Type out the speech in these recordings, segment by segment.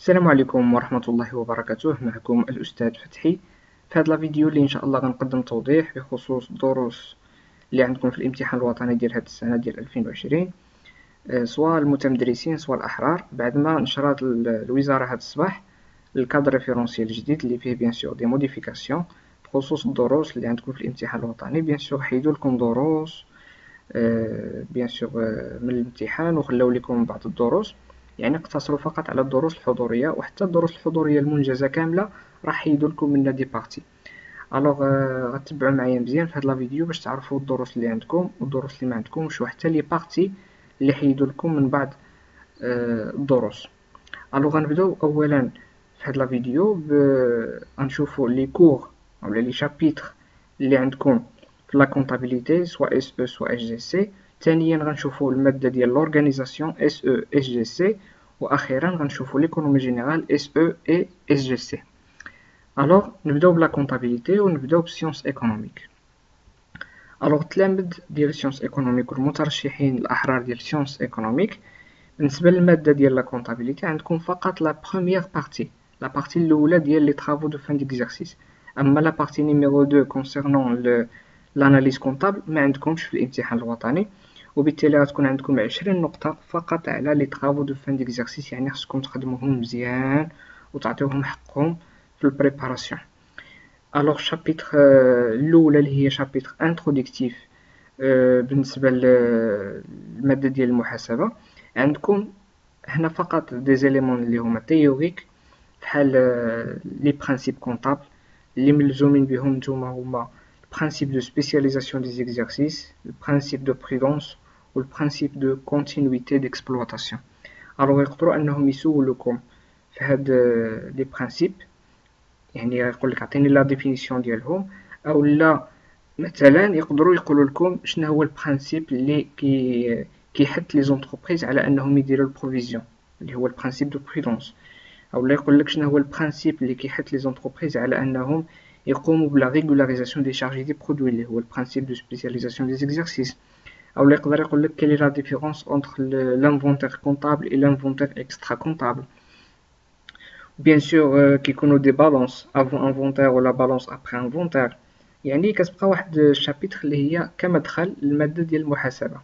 السلام عليكم ورحمة الله وبركاته. معكم الأستاذ فتحي. في هذا الفيديو اللي إن شاء الله غنقدم توضيح بخصوص الدروس اللي عندكم في الامتحان الوطني ديال هذه السنة ديال 2020، سواء المتمدرسين سواء الأحرار، بعد ما نشرات الوزارة هذا الصباح الكادر ريفيرونسيال الجديد اللي فيه بيان سور دي موديفيكاسيون بخصوص الدروس اللي عندكم في الامتحان الوطني. بيان سور حيدوا لكم دروس بيان سور من الامتحان وخلاو لكم بعض الدروس، يعني اقتصروا فقط على الدروس الحضوريه، وحتى الدروس الحضوريه المنجزه كامله راح يحيدوا لكم منها دي بارتي. الوغ غتبعوا معايا مزيان في هذا الفيديو باش تعرفوا الدروس اللي عندكم والدروس اللي ما عندكمش، وحتى لي بارتي اللي حيدوا لكم من بعض الدروس. الوغ غنبداو اولا في هذا الفيديو غنشوفوا لي كور ولا لي شابيتر اللي عندكم في لا كونطابيليتي سواء اس او سواء اش جي سي. ثانيا غنشوفوا الماده ديال لورغانيزاسيون اس او اس جي سي، واخيرا غنشوفوا ليكونومي جينيرال اس او اي اس جي سي. الوغ نبداو بلا كونطابيليتي ونبداو بسيونس ايكونوميك. الوغ التلامذ ديال سيونس ايكونوميك والمترشحين الاحرار ديال سيونس ايكونوميك، بالنسبه للماده ديال لا كونطابيليتي عندكم فقط لا بروميير بارتي، لا بارتي الاولى ديال لي طرافو دو فان ديكزارسيس. اما لا بارتي نيميرو 2 كونسيرنون لاناليز كونطابل ما عندكمش في الامتحان الوطني، وبالتالي غتكون عندكم 20 نقطه فقط على لي طرافو دو فان ديكزارسيس، يعني خصكم تخدموهم مزيان وتعطيوهم حقهم في البريباراسيون. الوغ شابيتر الاولى اللي هي شابيتر انتروديكتيف بالنسبه للماده ديال المحاسبه، عندكم هنا فقط دي زيليمون اللي هما تيوريك بحال لي برينسيپ كونطابل اللي ملزومين بهم نتوما هما البرينسيپ دو سبيسياليزاسيون دي زيكزارسيس، البرينسيپ دو بريدونس والبرينسيپ دو كونتينيتي ديكسبلوطاسيون. الوغ يقدروا انهم يسولوكم في هاد لي برينسيپ، يعني يقول لك عطيني لا ديفينيسيون ديالهم، او لا مثلا يقدروا يقولوا لكم شنو هو البرينسيپ اللي كيحث لي زونتربريز على انهم يديروا البروفيزيون اللي هو البرينسيپ دو بريدونس، او لا يقول لك شنو هو البرينسيپ اللي كيحث لي زونتربريز على انهم يقوموا بلا ريغولاريزاسيون دي شارجي دي برودوي اللي هو البرينسيپ دو سبيسياليزاسيون دي زيكزارسيس. او لا يقدر يقول لك كاين لا ديفيرونس اونتر لانفونتير كونطابل اي لانفونتير اكسترا كونطابل. بيان سور كيكونوا دي بالونس افون انفونتير ولا بالونس ابري انفونتير، يعني كتبقى واحد الشابيتر اللي هي كمدخل للماده ديال المحاسبه.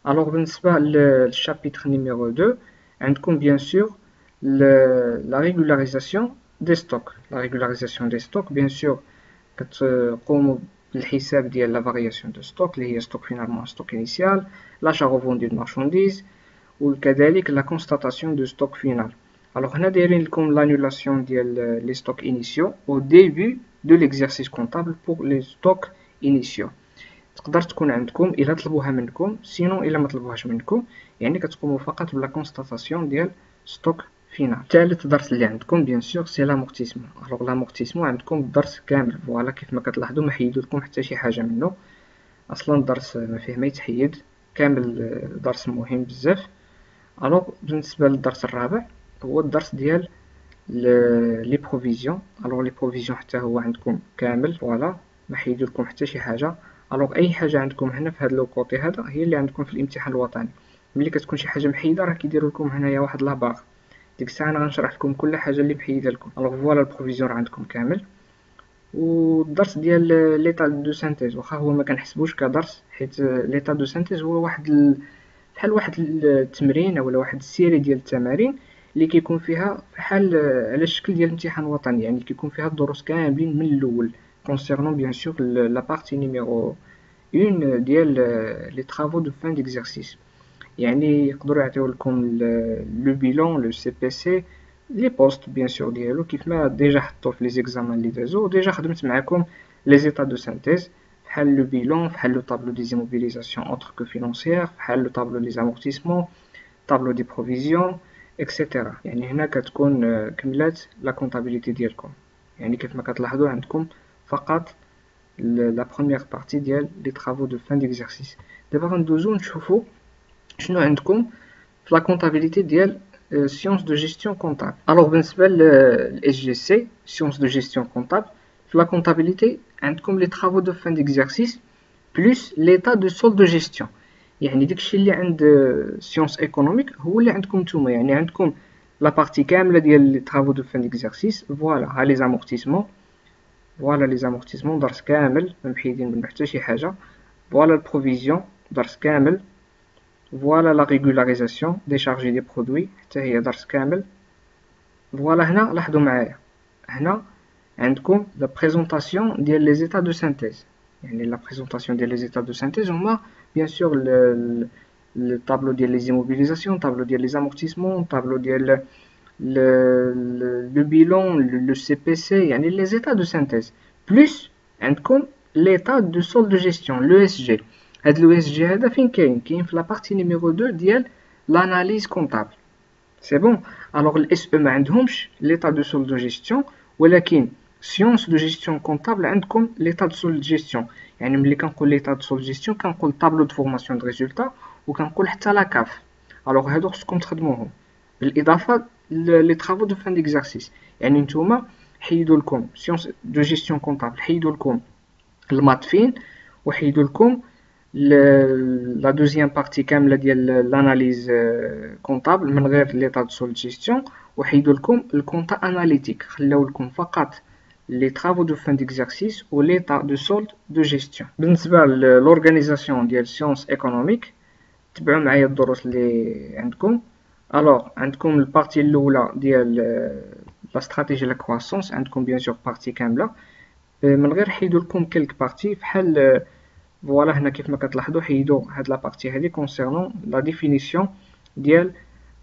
الوغ بالنسبه للشابيتر نيميرو 2 عندكم بيان سور لا ريغولاريزاسيون دي ستوك. لا ريغولاريزاسيون دي ستوك بيان سور كتقوموا بالحساب ديال لا فارياسيون دو ستوك اللي هي ستوك فينال مع ستوك انيسيال، لاشا ريفوندو دو مارشانديز، وكذلك لا كونستاتاسيون دو ستوك فينال. الوغ هنا دايرين لكم لانولاسيون ديال لي ستوك انيسيو او ديبي دو ليكزارسيس كونطابل بور لي ستوك انيسيو. تقدر تكون عندكم الا طلبوها منكم، سينو الا ما طلبوهاش منكم يعني كتقوموا فقط بلا كونستاتاسيون ديال ستوك فينال. ثالث درس اللي عندكم بيان سور سي لامورتيسمون. الوغ لامورتيسمون عندكم الدرس كامل، فوالا كيف ما كتلاحظوا ما حيدوا لكم حتى شي حاجه منه، اصلا الدرس ما فيه ما يتحيد كامل، درس مهم بزاف. الوغ بالنسبه للدرس الرابع هو الدرس ديال لي بروفيزيون. الوغ لي بروفيزيون حتى هو عندكم كامل، فوالا ما حيدوا لكم حتى شي حاجه. الوغ اي حاجه عندكم هنا في هذا لو كوتي هذا هي اللي عندكم في الامتحان الوطني. ملي كتكون شي حاجه محيده راه كيديروا لكم هنايا واحد لاباغ، ديك الساعه انا غنشرح لكم كل حاجه اللي محيده لكم. الوغ فوالا البروفيزيون راه عندكم كامل. والدرس ديال ليطا دو سانتيز واخا هو ما كنحسبوش كدرس، حيت ليطا دو سانتيز هو واحد بحال واحد التمرين ولا واحد السيري ديال التمارين اللي كيكون فيها بحال على الشكل ديال الامتحان الوطني، يعني كيكون فيها الدروس كاملين من الاول كونسيرنون بيان سور لا بارتي نيميرو 1 ديال لي طرافو دو فان ديكزارسيس. يعني يقدروا يعطيو لكم لو بيلون لو سي بي سي لي بوست بيان سور ديالو كيف ما ديجا حطوه في لي زيكزامان اللي دازو، وديجا خدمت معكم لي زيتا دو سانتيز بحال لو بيلون، بحال لو طابلو دي زيموبيليزاسيون اوتر كو فينونسيير، بحال لو طابلو لي زامورتيسمون، طابلو دي بروفيزيون اكسيتيرا. يعني هنا كتكون كملات لا كونطابيليتي ديالكم. يعني كيف ما كتلاحظوا عندكم فقط لا بروميير بارتي ديال لي طرافو دو فان ديكزارسيس. دابا غندوزو نشوفو شنو عندكم في لا كونطابيليتي ديال سيونس دو جيستيون كونطابل. الوغ بالنسبه للاس جي سي سيونس دو جيستيون كونطابل، في لا كونطابيليتي عندكم لي طرافو دو فان ديكزارسيس بلس ليطا دو سول دو جيستيون. يعني داكشي اللي عند سيونس ايكونوميك هو اللي عندكم نتوما، يعني عندكم لا بارتي كامله ديال لي طرافو دو فان ديكزارسيس. فوالا ها لي زامورتيسمون، فوالا لي زامورتيسمون درت كامل محيدين منه حتى شي حاجه. فوالا البروفيزيون درت كامل. فوالا لا ريغولاريزاسيون ديشارجي دي برودوي حتى هي درت كامل. فوالا هنا لاحظوا معايا، هنا عندكم لا بريزونطاسيون ديال لي زيتا دو سانتيز. يعني لا بريزونطاسيون ديال لي زيتا دو سانتيز هما بيان سور الطابلو ديال لي زيموبيليزاسيون، طابلو ديال لي زامورتيسمون، طابلو ديال لو بيلون، لو سي بي سي، يعني لي زيتا دو سانتيز. بلس عندكم ليتا دو سول دو جيستيون لو اس جي. هاد لو اس جي هذا فين كاين؟ كاين في لا بارتي نيميرو 2 ديال لاناليز كونطابل. سي بون. الوغ الاس او ما عندهمش ليتا دو سول دو جيستيون، ولكن سيونس دو جيستيون كونطابل عندكم ليتا دو سول دو جيستيون. يعني ملي كنقول ليتا دو سول دو جيستيون كنقول طابلو دو فورماسيون دو ريزولتا، وكنقول حتى لا كاف. الوغ هادو خصكم تخدموهم بالاضافه لي طرافو دو فان ديكزارسيس. يعني نتوما حيدوا لكم سيونس دو جيستيون كونطابل، حيدوا لكم المات فين، وحيدوا لكم لا دوزيام بارتي كامله ديال لاناليز كونطابل من غير ليطا دو سول جيستيون، وحيدوا لكم الكونتا اناليتيك، خلاو لكم فقط لي طرافو دو فان ديكزارسيس و ليطا دو سول دو جيستيون. بالنسبه لورغانيزاسيون ديال سيونس ايكونوميك تبعوا معايا الدروس اللي عندكم. الوغ عندكم البارتي الاولى ديال لا استراتيجي لا كرواسونس، عندكم بيان سور بارتي كامله من غير حيدوا لكم كلك بارتي بحال فوالا هنا كيف ما كتلاحظوا حيدوا هاد لا بارتي هادي كونسيرنون لا ديفينيسيون ديال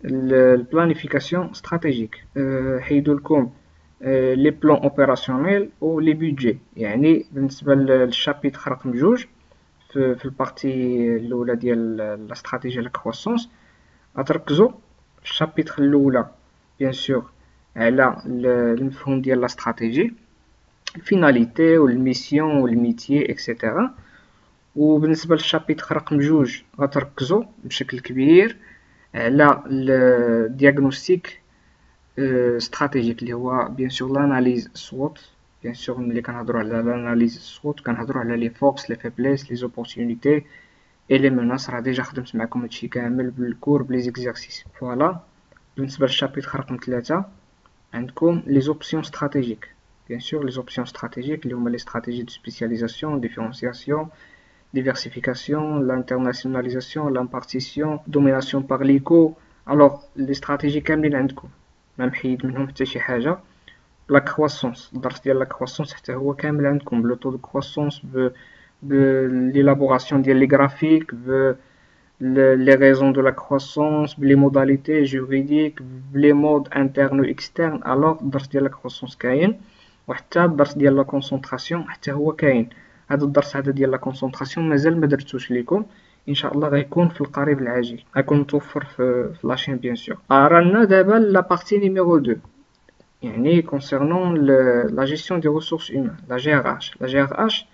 البلانيفيكاسيون استراتيجيك. حيدوا لكم لي بلان اوبيراسيونيل و لي بودجي. يعني بالنسبه للشابيتر رقم 2 في البارتي الاولى ديال لا استراتيجي لا كرواسونس غتركزوا في الشابيتر الاولى بيان سور على المفهوم ديال لا استراتيجي، الفيناليتي والميسيون والميتيي اكسيتيرا. وبالنسبه للشابيتر رقم 2 غتركزوا بشكل كبير على الدياغنوستيك استراتيجيك اللي هو بيان سور لاناليز سووت. بيان سور ملي كنهضروا على لاناليز سووت كنهضروا على لي فورس لي فيبليس لي زوبورتونيتي اي لي مناص. راه ديجا خدمت معكم هادشي كامل بالكور بلي زيكزارسيس. فوالا بالنسبه للشابيتر رقم 3 عندكم لي زوبسيون استراتيجيك. بيان سور لي زوبسيون استراتيجيك اللي هما لي استراتيجي دو سبيسياليزاسيون، ديفيرونسياسيون، diversification, l'internationalisation, l'impartition, domination par l'éco. Alors les stratégies كاملين عندكم ما محيد منهم حتى شي حاجه. لا كرواسونس، الدرس ديال لا كرواسونس حتى هو كامل عندكم بلو طو دو كرواسونس، بليلابوراسيون ديال لي غرافيك، les raisons de la croissance, les modalités juridiques, les modes internes ou externes. alors الدرس ديال لا كرواسونس كاين، وحتى الدرس ديال لا كونسونطراسيون حتى هو كاين. هذا الدرس هذا ديال لا كونسونطراسيون مازال ما درتوش ليكم، ان شاء الله غيكون في القريب العاجل، غيكون متوفر في لاشين بيان سور. رانا دابا لا بارتي نيميرو 2 يعني كونسيرنون لا جيستيون دي ريسورس هيومان، لا جي ار اش. لا جي ار اش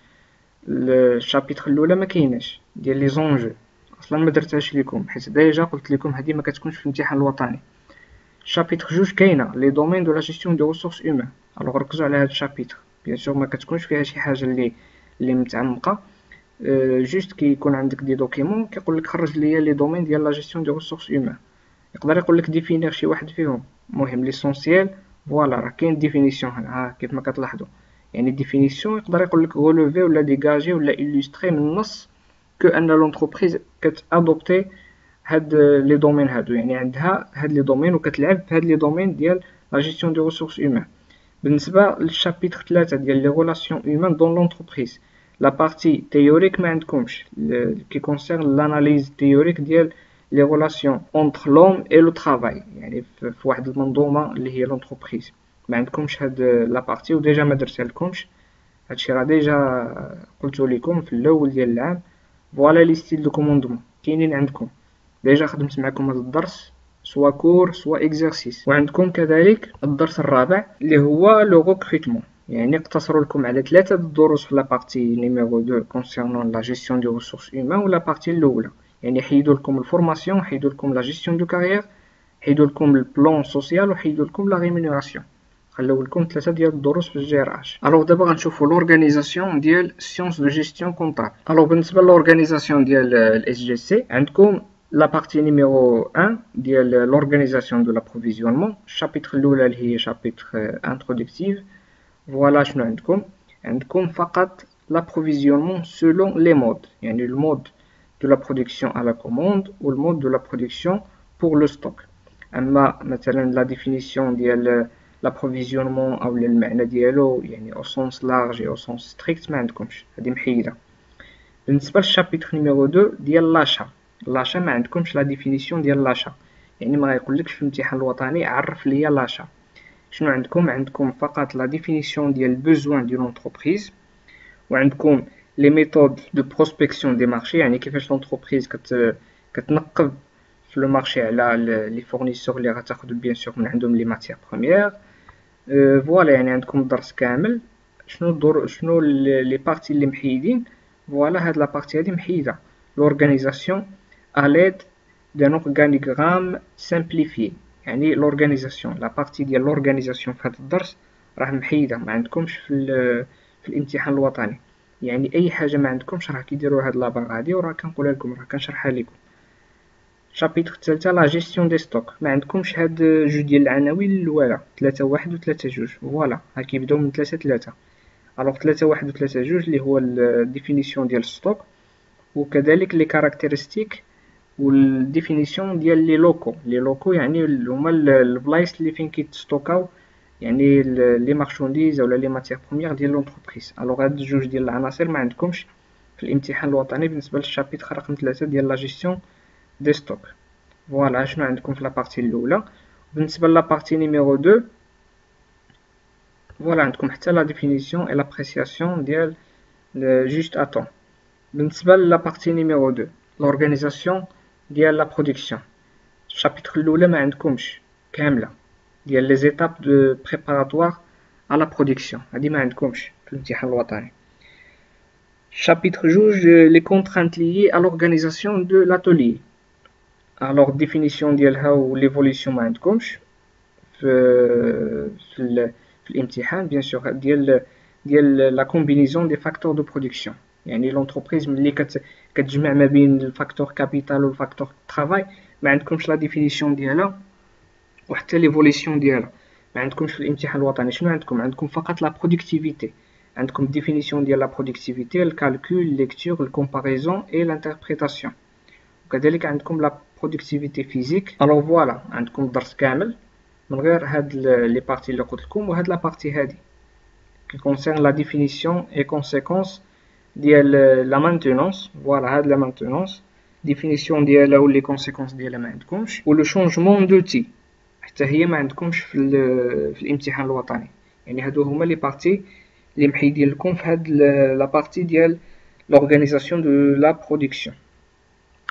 الشابيتر الاولى ما كايناش ديال لي زونجو، اصلا ما درتهاش لكم حيت ديجا قلت لكم هذه ما كتكونش في الامتحان الوطني. شابيتر 2 كاينه لي دومين دو لا جيستيون دي ريسورس هيومان. الوغ ركزوا على هذا الشابيتر، بيان سور ما كتكونش فيها شي حاجه اللي متعمقه. جوست كيكون عندك دي دوكيمون كيقول لك خرج ليا لي دومين ديال لا جيستيون دي ريسورس هيومان، يقدر يقول لك ديفينير شي واحد فيهم. المهم ليسونسيال فوالا راه كاين ديفينيسيون هنا ها كيف ما كتلاحظوا. يعني ديفينيسيون يقدر يقول لك ريلوفي ولا ديغاجي ولا إلوستري من النص كو ان لونتربريز كتادوبتي هاد لي دومين هادو، يعني عندها هاد لي دومين وكتلعب بهاد لي دومين ديال لا جيستيون دي ريسورس هيومان. بالنسبه للشابيتر 3 ديال لي ريلاسيون هيومان دون لونتربريز، لا بارتي تيوريك ما عندكمش كي كونسيرن لاناليز تيوريك ديال لي ريلاسيون اونتر لوم اي لو طرافاي، يعني في واحد المنظومه اللي هي لونتربريز ما عندكمش هاد لا بارتي وديجا ما درتها لكمش. هادشي راه ديجا قلتو لكم في الاول ديال العام. فوالا لي ستيل دو كوموندمون كاينين عندكم، ديجا خدمت معكم هذا الدرس سوا كور سوا اكزرسيس. وعندكم كذلك الدرس الرابع اللي هو لو ريكروتمون، يعني اقتصروا لكم على 3 الدروس في لا بارتي نيميرو 2 كونسيرنون لا جيستيون دو ريسورس هيومان ولا بارتي الاولى. يعني حيدوا لكم الفورماسيون، حيدوا لكم لا جيستيون دو كارير، حيدوا لكم البلان سوسيال، وحيدوا لكم لا ريمونيراسيون. خلو لكم 3 ديال الدروس في الجي ار اش. الوغ دابا غنشوفوا لورغانيزاسيون ديال سيونس دو جيستيون كونطابل. الوغ بالنسبه لورغانيزاسيون ديال الاس جي سي عندكم la partie numéro 1 ديال l'organisation de l'approvisionnement. chapitre الاولى اللي هي chapitre introductif. voilà شنو عندكم فقط l'approvisionnement selon les modes, يعني le mode de la production à la commande ou le mode de la production pour le stock. اما مثلا la définition ديال l'approvisionnement او المعنى ديالو يعني au sens large et au sens strict ما عندكمش، هذه محيدة. بالنسبة للشابيتر نيميرو 2 ديال لاشا، لاشا ما عندكمش لا ديفينيسيون ديال لاشا، يعني ما غيقولكش في الامتحان الوطني عرف ليا لاشا. شنو عندكم فقط لا ديفينيسيون ديال البوزوان ديال لونتربريز، وعندكم لي ميثود دو بروسبكسيون دي مارشي، يعني كيفاش لونتربريز كتنقب في لو مارشي على لي فورنيسور اللي غتاخذ بيان سور من عندهم لي ماتيير بروميير. فوالا يعني عندكم الدرس كامل. شنو لي بارتي اللي محيدين؟ فوالا هاد لا بارتي هادي محيده، l'organisation à l'aide d'un organigramme simplifié. يعني l'organisation لا بارتي ديال l'organisation في هاد الدرس راه محيده، ما عندكمش في الامتحان الوطني. يعني اي حاجه ما عندكمش راه كيديروا هاد لاباغ هادي وراه كنقولها لكم، راه كنشرحها لكم. شابيتر الثالثة لا جيستيون دي ستوك، ما عندكمش هاد جوج ديال العناوين الاولى 3.1 و 3.2. فوالا ها كيبداو من 3.3. الوغ 3.1 و 3.2 اللي هو الديفينيسيون ديال الستوك، وكذلك لي كاركتيرستيك والديفينيسيون ديال لي لوكو يعني هما البلايص اللي فين كيتستوكاو يعني لي مارشونديز ولا لي ماتيير بروميير ديال لونتربريز. الوغ هاد جوج ديال العناصر ما عندكمش في الامتحان الوطني بالنسبه للشابيتر رقم 3 ديال لا جيستيون دي ستوك. فوالا شنو عندكم في لابارتي الاولى. بالنسبه لابارتي نيميرو 2 فوالا عندكم حتى لا ديفينيسيون اي لابريسياسيون ديال جوست اتون. بالنسبه لابارتي نيميرو 2 لورغانيزاسيون ديال لا برودكسيون، الشابيتر الاولى ما عندكمش كامله ديال لي زيتاب دو بريباراتوار على لا برودكسيون، هادي ما عندكمش في الامتحان الوطني. chapitre جوج لي كونترانت liées à l'organisation de l'atelier. alors définition ديالها و l'évolution ما عندكمش في الامتحان بيان سور ديال لا كومبينيزون دي فاكتور دو برودكسيون، يعني لونتربريز ملي كتجمع ما بين الفاكتور كابيتال و الفاكتور طرافاي ما عندكمش لا ديفينيسيون ديالها وحتى ليفوليسيون ديالها ما عندكمش في الامتحان الوطني. شنو عندكم فقط لا برودكتيفيتي، عندكم ديفينيسيون ديال لا برودكتيفيتي، الكالكول، ليكتور، الكومباريزون اي لانتربريتاسيون، وكذلك عندكم لا برودكتيفيتي فيزيك. الوغ فوالا عندكم الدرس كامل من غير هاد لي بارتي اللي قلت لكم، وهاد لا بارتي هادي qui concerne la définition et conséquences ديال la maintenance. voilà هاد la maintenance définition ديالها و les conséquences ديالها ما عندكمش، و le changement d'outil حتى هي ما عندكمش في الامتحان الوطني. يعني هادو هما لي بارتي اللي محيدين لكم في هاد لا بارتي ديال l'organisation de la production.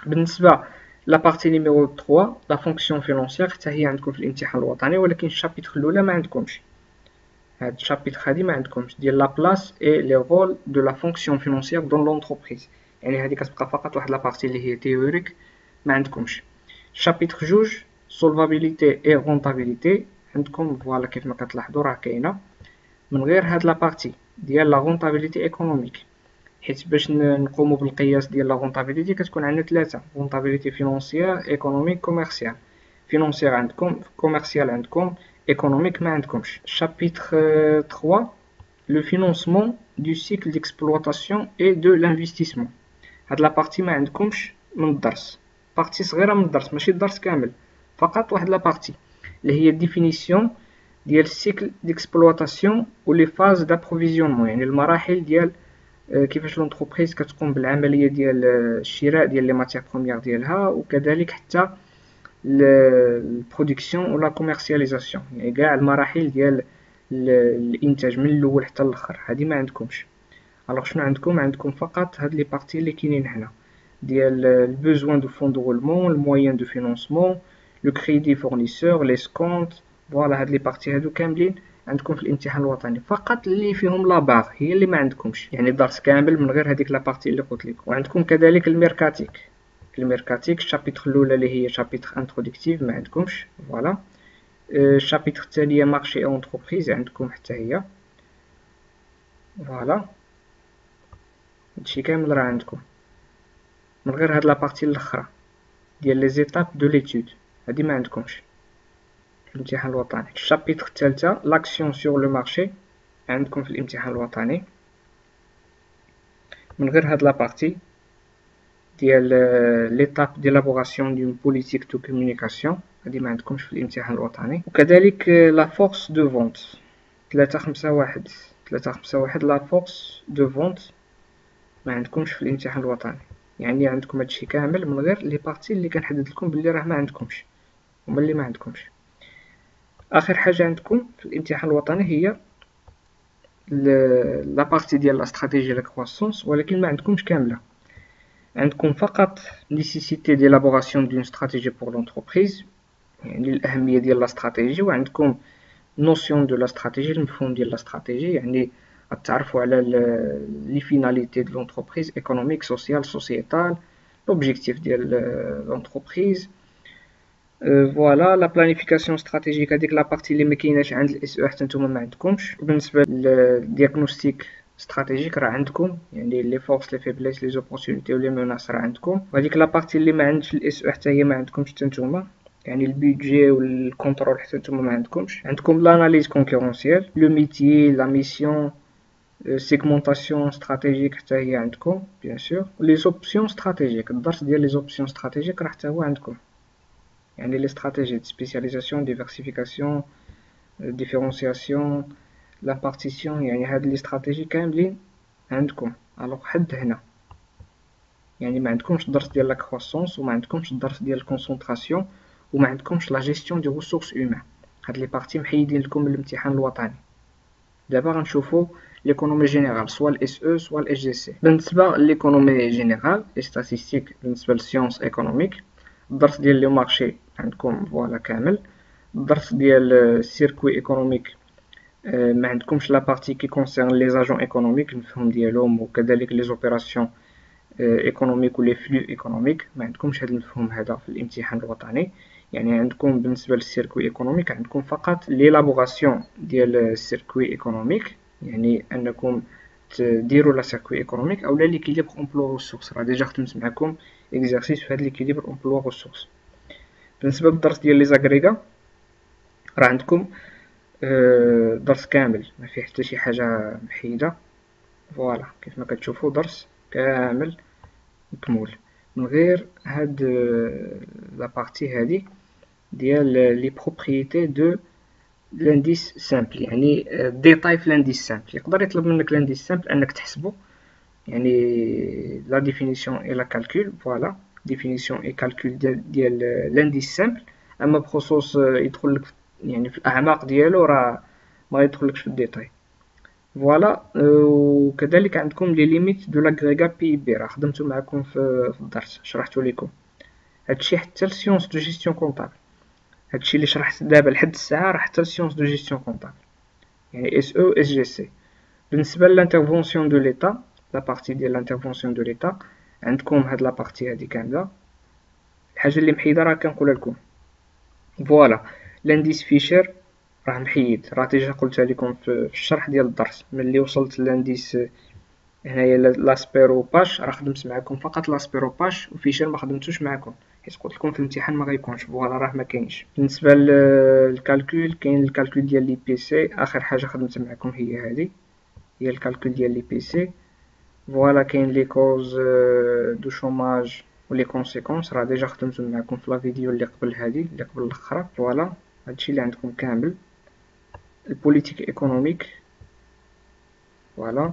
بالنسبه لا بارتي نيميرو 3 لا فونكسيون فينونسيير حتى هي عندكم في الامتحان الوطني، ولكن الشابيتر الاولى ما عندكمش. هاد الشابيتر هادي ما عندكمش ديال لا بلاص اي لي رول دو لا فونكسيون فينونسيير دون لونتربريز، يعني هادي كتبقى فقط واحد لا بارتي اللي هي تيوريك ما عندكمش. الشابيتر جوج سولفابيليتي اي رونطابيليتي عندكم فوالا كيف ما كتلاحظوا راه كاينه من غير هاد لا بارتي ديال لا رونطابيليتي ايكونوميك، حيت باش نقوموا بالقياس ديال لا رونطابيليتي كتكون عندنا ثلاثه: رونطابيليتي فينونسيير، ايكونوميك، كوميرسيال. فينونسيير عندكم، كوميرسيال عندكم، économique ما عندكمش. chapitre 3 le financement du cycle d'exploitation et de l'investissement. هاد لا بارتي ما عندكمش من الدرس، بارتي صغيره من الدرس ماشي الدرس كامل، فقط واحد لا بارتي اللي هي الديفينيسيون ديال السيكل ديكسبلواتاسيون و لي فاز دابروفيزيونمون، يعني المراحل ديال كيفاش لونتربريز كتقوم بالعمليه ديال الشراء ديال لي ماتيير بروميير ديالها، وكذلك حتى البرودكسيون ولا كوميرسياليزاسيون، يعني كاع المراحل ديال الانتاج من الاول حتى الاخر، هذه ما عندكمش. الوغ شنو عندكم فقط هاد لي بارتي اللي كاينين هنا ديال البوزوان دو فون دو رولمون، الموين دو فينانسمون، لو كريدي فورنيسور، لي سكونت. فوالا هاد لي بارتي هادو كاملين عندكم في الامتحان الوطني، فقط اللي فيهم لا باغ هي اللي ما عندكمش، يعني الدرس كامل من غير هذيك لا بارتي اللي قلت لكم. وعندكم كذلك الميركاتيك الشابيتر الاولى اللي هي شابيتر انترودكتيف ما عندكمش. فوالا الشابيتر الثانيه مارشي او انتربريز عندكم حتى هي. فوالا هادشي كامل راه عندكم من غير هاد لا بارتي الاخرى. ديال لي زيتاب دو ليتود، هادي ما عندكمش في الامتحان الوطني. الشابيتر الثالثة لاكسيون سور لو مارشي عندكم في الامتحان الوطني. من غير هاد لابارتي ديال ليتاب ديلابوراسيون دون بوليتيك دو كومونيكاسيون، هادي ما عندكمش في الامتحان الوطني. وكذلك لا فورس دو فونت 351 351 لا فورس دو فونت ما عندكمش في الامتحان الوطني. يعني عندكم هادشي كامل من غير لي بارتي اللي كنحدد لكم بلي راه ما عندكمش، هما اللي ما عندكمش. اخر حاجه عندكم في الامتحان الوطني هي لا بارتي ديال لا استراتيجي لا كرواسونس، ولكن ما عندكمش كامله. عندكم فقط nécessité d'élaboration d'une stratégie pour l'entreprise، يعني الأهمية ديال لا استراتيجي، وعندكم notion de la stratégie، المفهوم ديال لا استراتيجي، يعني غتعرفوا على لي فيناليتي ديال l'entreprise économique social sociétal، l'objectif ديال l'entreprise. فوالا لا بلانيفيكاسيون استراتيجيك، هذيك لا بارتي اللي ما كايناش عند الاس او حتى نتوما ما عندكمش. بالنسبه للدياغنوستيك استراتيجيك راه عندكم، يعني لي فورس لي فيبليس لي زوبورتونيتي و لي موناس راه عندكم. وهذيك لا بارتي اللي ما عندش الاس او حتى هي ما عندكمش حتى نتوما، يعني البيدجي والكونترول حتى نتوما ما عندكمش. عندكم لاناليز كونكورونسيال، لو ميتي، لا ميسيون، سيغمونطاسيون استراتيجيك حتى هي عندكم بيان سور. لي زوبسيون استراتيجيك، الدرس ديال لي زوبسيون استراتيجيك راه حتى هو عندكم، يعني les stratégies de spécialisation, diversification, différenciation, l'impartition، يعني هاد لي استراتيجي كاملين عندكم. الوغ حد هنا يعني ما عندكمش الدرس ديال لا كروسونس، وما عندكمش الدرس ديال الكونسونطراسيون، وما عندكمش لا جيستيون دي ريسورس هيومان. هاد لي بارتي محيدين لكم من الامتحان الوطني. دابا غنشوفو ليكونومي جينيرال، سوا الاس او سوا الاس جي سي. بالنسبه ليكونومي جينيرال لي ستاتيستيك، بالنسبه للسيونس ايكونوميك، الدرس ديال لو مارشي عندكم فوالا كامل. الدرس ديال السيركوي ايكونوميك ما عندكمش لا بارتي كي كونسيرن لي زاجون ايكونوميك، المفهوم ديالهم، وكذلك لي زوبيراسيون ايكونوميك ولي فلو ايكونوميك، ما عندكمش هذا المفهوم هذا في الامتحان الوطني. يعني عندكم بالنسبه للسيركوي ايكونوميك عندكم فقط ليلابوراسيون ديال السيركوي ايكونوميك، يعني انكم تديروا لا سيركوي ايكونوميك اولا ليكيليبر امبلوا ريسورس. راه ديجا خدمت معكم اكزرسيس في هذا ليكيليبر امبلوا ريسورس. بالنسبه للدرس ديال لي زاغريغا راه عندكم درس كامل ما فيه حتى شي حاجه محيده. فوالا كيف ما كتشوفوا درس كامل مكمول، من غير هاد لا بارتي هادي ديال لي بروبريتي دو لانديس سامبل، يعني ديتاي في لانديس سامبل. يقدر يطلب منك لانديس سامبل انك تحسبه، يعني لا ديفينيسيون اي لا كالكول. فوالا ديفينيسيون اي كالكول ديال لانديس سامبل، اما بخصوص يدخل لك يعني في الاعماق ديالو راه ما يدخلكش في الديتاي. فوالا وكذلك عندكم لي ليميت دو لاغريغا بي بي، راه خدمتو معكم في الدرس، شرحتو لكم هادشي حتى لسيونس دو جيستيون كونطابل. هادشي اللي شرحت دابا لحد الساعه راه حتى لسيونس دو جيستيون كونطابل، يعني اس او اس جي سي. بالنسبه للانترفونسيون دو ليتا، لا بارتي ديال لانترفونسيون دو ليتا عندكم هاد لا بارتي هادي كامله. الحاجه اللي محيده راه كنقولها لكم. فوالا لانديس فيشر راه محيد، راه ديجا قلتها لكم في الشرح ديال الدرس. ملي وصلت لانديس هنايا لاسبيرو باش راه خدمت معكم فقط لاسبيرو باش، وفيشر ما خدمتوش معكم حيت قلت لكم في الامتحان ما غيكونش. فوالا راه ما كاينش. بالنسبه للكالكول كاين الكالكول ديال لي بي سي، اخر حاجه خدمت معكم هي هذه، هي الكالكول ديال لي بي سي. فوالا كاين لي كوز دو شوماج ولي كونسيكونس، راه ديجا خدمت معكم في لا فيديو اللي قبل هذه اللي قبل الاخرى. فوالا هادشي اللي عندكم كامل. البوليتيك ايكونوميك فوالا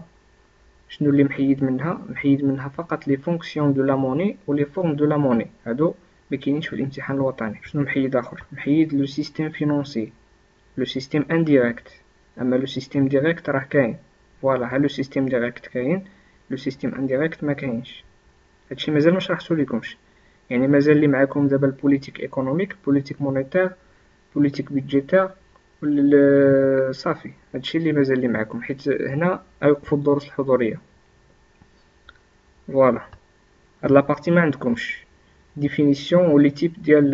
شنو اللي محيد منها؟ محيد منها فقط لي فونكسيون دو لا موني و لي فورم دو لا موني، هادو ما كاينينش في الامتحان الوطني. شنو محيد اخر؟ محيد لو سيستيم فينونسي، لو سيستيم انديريكت، اما لو سيستيم ديريكت راه كاين. فوالا ها لو سيستيم ديريكت كاين، لو سيستيم انديريكت ما كاينش. هادشي مازال ما شرحتو لكمش، يعني مازال لي معاكم دابا البوليتيك ايكونوميك، بوليتيك مونيتير، بوليتيك بيدجيتير، صافي. هادشي اللي مازال لي معاكم، حيت هنا غيوقفوا الدروس الحضوريه. فوالا هاد لابارتي ما عندكمش ديفينيسيون و لي تيب ديال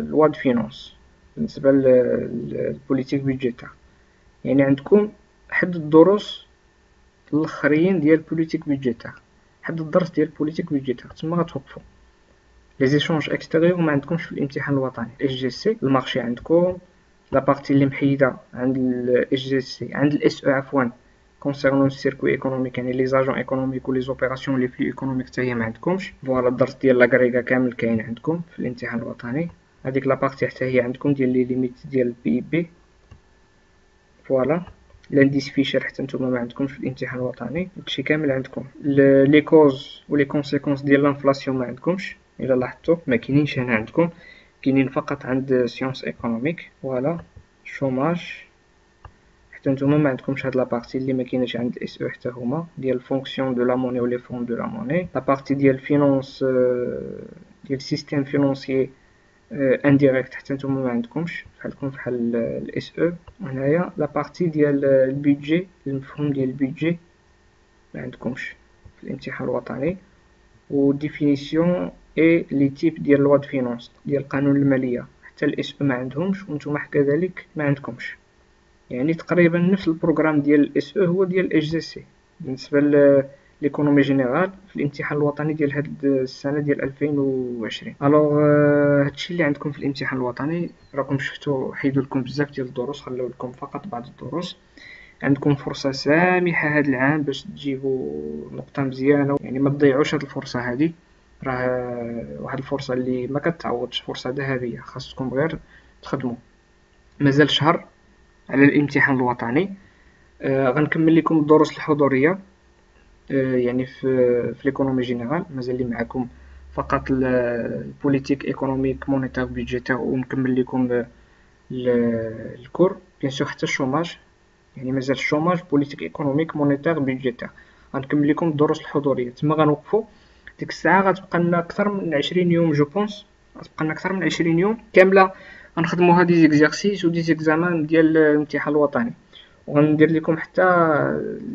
لوا دو فينانس بالنسبه للبوليتيك بيدجيتير. يعني عندكم حد الدروس الاخرين ديال بوليتيك بيدجيتير، حد الدرس ديال بوليتيك بيدجيتير تما غتوقفوا. لي زيشونج اكستيريور ما عندكمش في الامتحان الوطني. الاس جي سي المارشي عندكم، لا بارتي اللي محيده عند الاس جي سي عند الاس او عفوا كونسيرنون السيركوي ايكونوميك، يعني لي زاجون ايكونوميك ولي زوبيراسيون لي فلو ايكونوميك حتى هي ما عندكمش. فوالا الدرس ديال لاغريغا كامل كاين عندكم في الامتحان الوطني. هذيك لا بارتي حتى هي عندكم ديال لي ليميت ديال البي اي بي. فوالا لانديس فيشر حتى نتوما ما عندكمش في الامتحان الوطني، داكشي كامل عندكم. لي كوز ولي كونسيكونس ديال لانفلاسيون ما عندكمش، الا لاحظتوا ما كاينينش هنا عندكم، كاينين فقط عند سيونس ايكونوميك. فوالا الشوماج حتى نتوما ما عندكمش هاد لابارتي اللي ما كايناش عند الاس او حتى هما ديال فونكسيون دو لا موني ولي فون دو لا موني. لابارتي ديال فينونس ديال سيستيم فينونسيي انديريكت حتى نتوما ما عندكمش بحال الاس او. هنايا لابارتي ديال البيدجي، المفهوم ديال البيدجي ما عندكمش في الامتحان الوطني. و ديفينيسيون اي لي تيب ديال لوا دو فينونس ديال القانون الماليه حتى الاس او ما عندهمش، وانتوما كذلك ما عندكمش. يعني تقريبا نفس البروغرام ديال الاس او هو ديال الاش جي سي بالنسبه ليكونومي جينيرال في الامتحان الوطني ديال هاد السنه ديال 2020. الوغ هادشي اللي عندكم في الامتحان الوطني. راكم شفتوا حيدوا لكم بزاف ديال الدروس، خلوا لكم فقط بعض الدروس. عندكم فرصه سامحه هاد العام باش تجيبوا نقطه مزيانه، يعني ما تضيعوش هاد الفرصه هادي. راه واحد الفرصه اللي ما كتعوضش، فرصه ذهبيه، خاصكم غير تخدموا. مازال شهر على الامتحان الوطني. غنكمل لكم الدروس الحضوريه يعني في ليكونومي جينيرال مازال لي معكم فقط البوليتيك ايكونوميك مونيتير بيدجيتير، ونكمل لكم الكور بيان سور حتى الشوماج، يعني مازال الشوماج بوليتيك ايكونوميك مونيتير بيدجيتير. غنكمل لكم الدروس الحضوريه تما غنوقفوا. ديك الساعه غتبقى لنا اكثر من 20 يوم جو بونس، غتبقى لنا اكثر من 20 يوم كامله غنخدموا هاد لي زيكزارسيس ودي زيكزامان ديال الامتحان الوطني. وغندير لكم حتى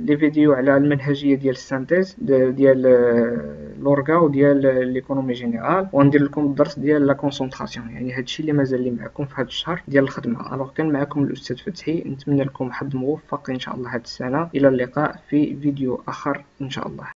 لي فيديو على المنهجيه ديال السانتيز ديال لورغا وديال ليكونومي جينيرال، وغندير لكم الدرس ديال لا كونسونطراسيون. يعني هادشي اللي مازال لي معكم في هاد الشهر ديال الخدمه. الوغ كان معكم الاستاذ فتحي، نتمنى لكم حظ موفق ان شاء الله هاد السنه. الى اللقاء في فيديو اخر ان شاء الله.